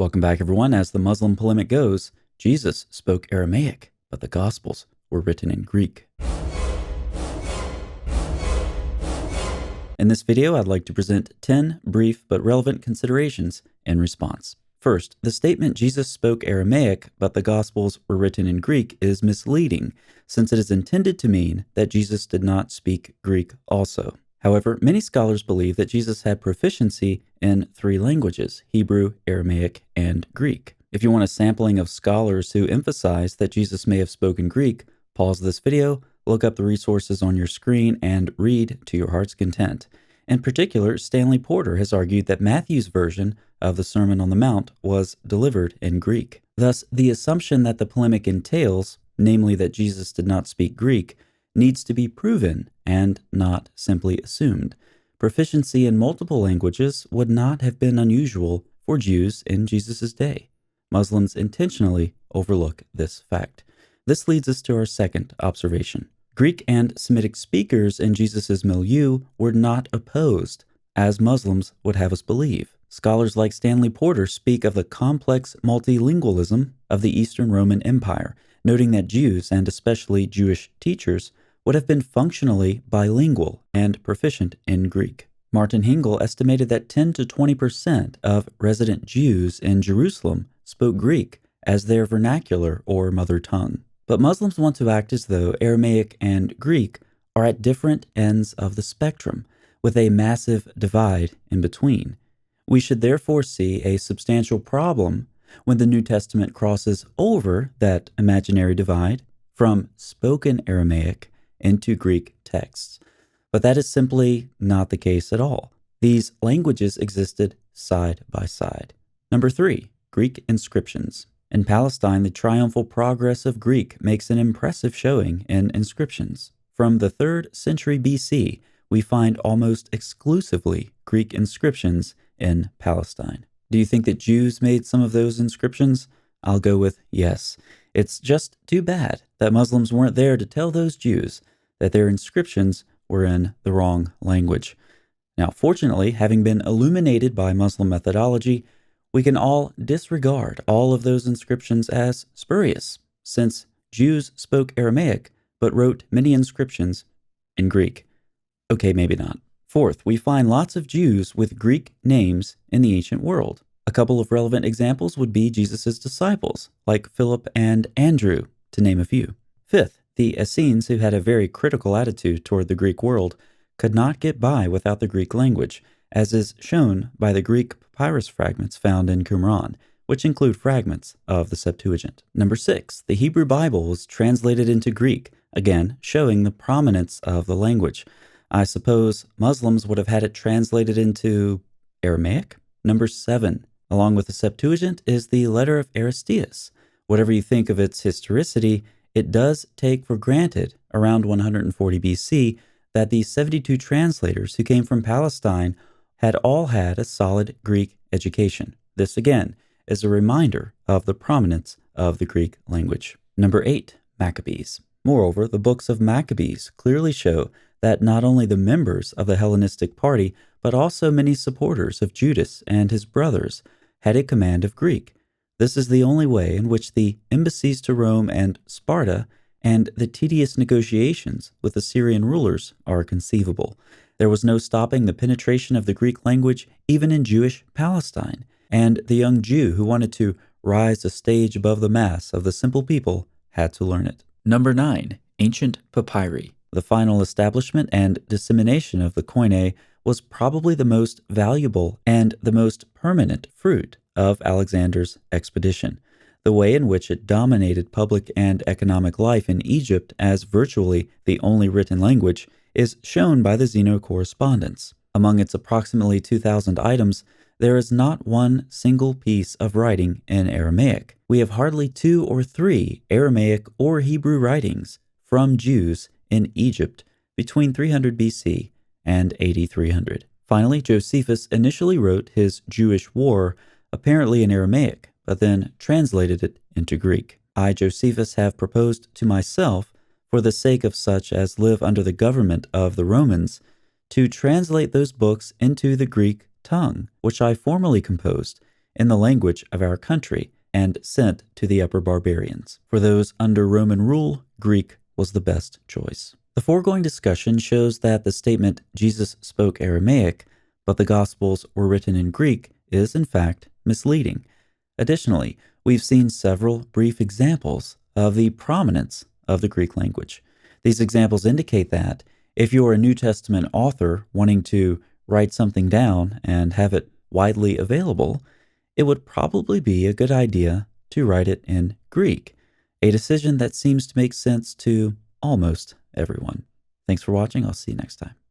Welcome back, everyone. As the Muslim polemic goes, Jesus spoke Aramaic, but the Gospels were written in Greek. In this video, I'd like to present 10 brief but relevant considerations in response. First, the statement Jesus spoke Aramaic, but the Gospels were written in Greek is misleading, since it is intended to mean that Jesus did not speak Greek also. However, many scholars believe that Jesus had proficiency in 3 languages, Hebrew, Aramaic, and Greek. If you want a sampling of scholars who emphasize that Jesus may have spoken Greek, pause this video, look up the resources on your screen, and read to your heart's content. In particular, Stanley Porter has argued that Matthew's version of the Sermon on the Mount was delivered in Greek. Thus, the assumption that the polemic entails, namely that Jesus did not speak Greek, needs to be proven and not simply assumed. Proficiency in multiple languages would not have been unusual for Jews in Jesus' day. Muslims intentionally overlook this fact. This leads us to our second observation. Greek and Semitic speakers in Jesus' milieu were not opposed, as Muslims would have us believe. Scholars like Stanley Porter speak of the complex multilingualism of the Eastern Roman Empire, noting that Jews, and especially Jewish teachers, would have been functionally bilingual and proficient in Greek. Martin Hingel estimated that 10 to 20% of resident Jews in Jerusalem spoke Greek as their vernacular or mother tongue. But Muslims want to act as though Aramaic and Greek are at different ends of the spectrum, with a massive divide in between. We should therefore see a substantial problem when the New Testament crosses over that imaginary divide from spoken Aramaic into Greek texts. But that is simply not the case at all. These languages existed side by side. Number 3, Greek inscriptions. In Palestine, the triumphal progress of Greek makes an impressive showing in inscriptions. From the 3rd century BC, we find almost exclusively Greek inscriptions in Palestine. Do you think that Jews made some of those inscriptions? I'll go with yes. It's just too bad that Muslims weren't there to tell those Jews that their inscriptions were in the wrong language. Now, fortunately, having been illuminated by Muslim methodology, we can all disregard all of those inscriptions as spurious, since Jews spoke Aramaic but wrote many inscriptions in Greek. Okay, maybe not. Fourth, we find lots of Jews with Greek names in the ancient world. A couple of relevant examples would be Jesus' disciples, like Philip and Andrew, to name a few. Fifth, the Essenes, who had a very critical attitude toward the Greek world, could not get by without the Greek language, as is shown by the Greek papyrus fragments found in Qumran, which include fragments of the Septuagint. Number 6, the Hebrew Bible was translated into Greek, again showing the prominence of the language. I suppose Muslims would have had it translated into Aramaic. Number 7, along with the Septuagint, is the letter of Aristeas. Whatever you think of its historicity, it does take for granted, around 140 BC, that the 72 translators who came from Palestine had all had a solid Greek education. This, again, is a reminder of the prominence of the Greek language. Number 8, Maccabees. Moreover, the books of Maccabees clearly show that not only the members of the Hellenistic party, but also many supporters of Judas and his brothers had a command of Greek. This is the only way in which the embassies to Rome and Sparta and the tedious negotiations with the Syrian rulers are conceivable. There was no stopping the penetration of the Greek language even in Jewish Palestine, and the young Jew who wanted to rise a stage above the mass of the simple people had to learn it. Number 9, ancient papyri. The final establishment and dissemination of the Koine was probably the most valuable and the most permanent fruit of Alexander's expedition. The way in which it dominated public and economic life in Egypt as virtually the only written language is shown by the Zeno correspondence. Among its approximately 2,000 items, there is not one single piece of writing in Aramaic. We have hardly 2 or 3 Aramaic or Hebrew writings from Jews in Egypt between 300 BC and 8300. Finally, Josephus initially wrote his Jewish War apparently in Aramaic, but then translated it into Greek. I, Josephus, have proposed to myself, for the sake of such as live under the government of the Romans, to translate those books into the Greek tongue, which I formerly composed in the language of our country and sent to the upper barbarians. For those under Roman rule, Greek was the best choice. The foregoing discussion shows that the statement Jesus spoke Aramaic, but the Gospels were written in Greek is in fact misleading. Additionally, we've seen several brief examples of the prominence of the Greek language. These examples indicate that if you're a New Testament author wanting to write something down and have it widely available, it would probably be a good idea to write it in Greek, a decision that seems to make sense to almost everyone. Thanks for watching. I'll see you next time.